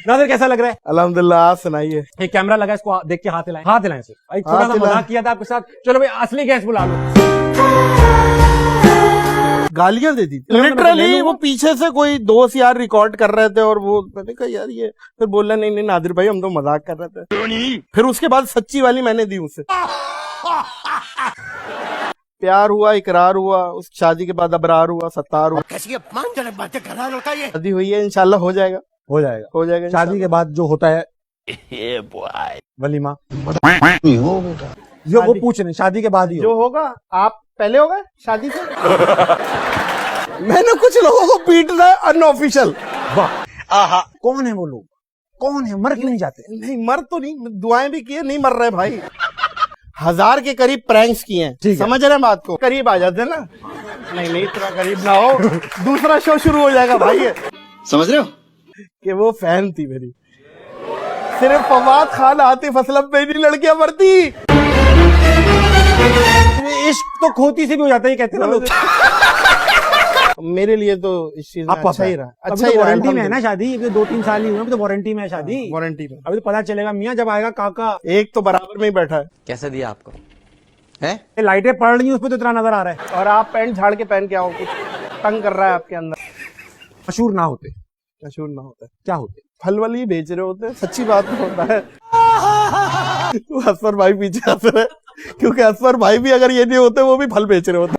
नादिर कैसा लग रहा है? अल्हम्दुलिल्लाह। आप सुनाइए। एक कैमरा लगा, इसको देख के हाथ हिलाएं, हाथ हिलाएं सिर्फ। एक छोटा सा मजाक किया था आपके साथ। चलो भाई असली गेस्ट बुला लो। गालियां दे दी लिटरली। वो पीछे से कोई दोस्त यार रिकॉर्ड कर रहे थे और वो मैंने कहा यार ये, फिर बोला नहीं नहीं नादिर भाई हम तो मजाक कर रहे थे। फिर उसके बाद सच्ची वाली मैंने दी उसे। प्यार हुआ, इकरार हुआ, उस शादी के बाद अबरार हुआ, सत्तार हुआ। कैसी अपमानजनक बातें कर रहा होता है। शादी हुई है, इंशाल्लाह हो जाएगा, हो जाएगा, हो जाएगा। शादी के बाद जो होता है वलीमा, जो वो पूछ रहे शादी के बाद ही जो होगा। आप पहले होगा शादी से। मैंने कुछ लोगों को पीटना है अनऑफिशियल। आहा, कौन है वो लोग? कौन है? मर क्यों नहीं जाते? नहीं मर तो नहीं, दुआएं भी किए, नहीं मर रहे भाई। 1000 के करीब प्रैंक्स किए हैं, समझ रहे हैं बात को? करीब आ जाते ना। नहीं नहीं इतना करीब ना हो, दूसरा शो शुरू हो जाएगा भाई। समझ रहे हो कि वो फैन थी मेरी। सिर्फ फवाद खान, आतिफ असलम पे नहीं लड़कियां मरती। इश्क तो खोती से भी हो जाता है कहते हैं ना लोग। मेरे लिए तो इस चीज में अच्छा ही रहा। अच्छा ही वारंटी में है ना शादी, अभी 2-3 साल ही हुए, अभी तो वारंटी में है शादी। वारंटी में अभी तो पता चलेगा मियाँ जब आएगा काका। एक तो बराबर में ही बैठा है। कैसे दिया आपको है? लाइटें पड़ रही हैं, उसपे तो इतना नजर आ रहा है। और आप पैंट झाड़ के पहन के आओ, कुछ तंग कर रहा है आपके अंदर। मशहूर ना होते, मशहूर ना होता, क्या होते? फल वाली बेच रहे होते। सच्ची बात तो होता है। असफर भाई पीछे हंस रहे, क्योंकि असफर भाई भी अगर ये नहीं होते वो भी फल बेच रहे होते।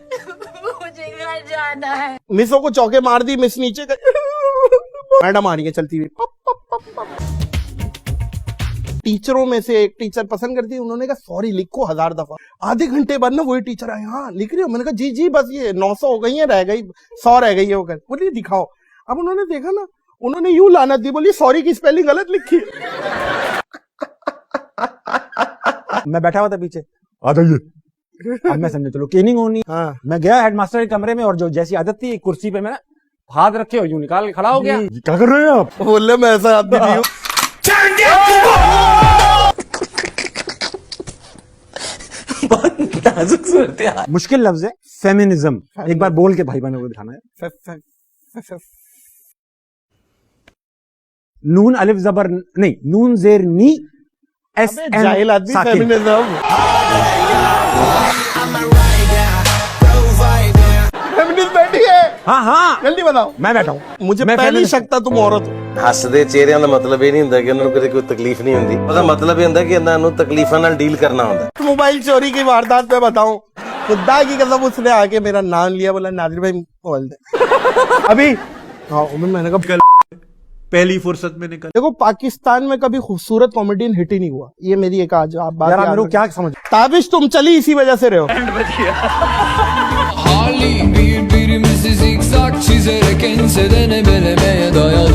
मुझे घर जाना है। मिसों को चौके मार दी, मिस नीचे मैडम आ रही है चलती हुई। टीचरों में से एक टीचर पसंद करती है, उन्होंने कहा सॉरी लिखो 1000 दफा। आधे घंटे बाद ना वही टीचर आए, हाँ लिख रही हो? मैंने कहा जी जी बस ये 900 हो गई है, रह गई 100 रह गई है। वो बोलिए दिखाओ। अब उन्होंने देखा ना, उन्होंने यूं लानत दी, बोली सॉरी की स्पेलिंग गलत लिखी। मैं बैठा हुआ था पीछे, आ जाइए। अब मैं समझे चलो केनिंग होनी। हाँ। मैं गया हेडमास्टर के कमरे में, और जो जैसी आदत थी कुर्सी पे मैं हाथ रखे हो यूं निकाल के खड़ा हो गया। क्या कर रहे हैं आप? बोले मैं ऐसा आदमी नहीं हूँ। मुश्किल लफ्ज है फेमिनिज्म। एक बार बोल के भाई बहनों को दिखाना है। नून अलिफ जबर नहीं, नून जेर नी एस एम जाहिल आदमी फेमिनिज्म। फेमिनिस्ट बैठी है। हाँ हाँ जल्दी बताओ। मैं बैठा हूँ। मुझे पहली शक था तुम औरत हो। ਹੱਸਦੇ ਚਿਹਰਿਆਂ ਦਾ ਮਤਲਬ ਇਹ ਨਹੀਂ ਹੁੰਦਾ ਕਿ ਉਹਨਾਂ ਨੂੰ ਕਦੇ ਕੋਈ ਤਕਲੀਫ ਨਹੀਂ ਹੁੰਦੀ। ਉਹਦਾ ਮਤਲਬ ਇਹ ਹੁੰਦਾ ਕਿ ਇਹਨਾਂ ਨੂੰ ਤਕਲੀਫਾਂ ਨਾਲ ਡੀਲ ਕਰਨਾ ਹੁੰਦਾ। मोबाइल चोरी की वारदात में बताऊं, खुदा की कसम उसने आके मेरा नाम लिया, बोला नादिर भाई मोबाइल दे। अभी हाँ मैंने कहा पहली फुर्सत में निकल। देखो पाकिस्तान में कभी खूबसूरत कॉमेडियन हिट ही नहीं हुआ, ये मेरी एक आज आप बात यार मेरे को क्या समझ। ताबिश तुम चली इसी वजह से रहे हो। Birbirimizi zikzak çizerek enselerine belemeye dayalı.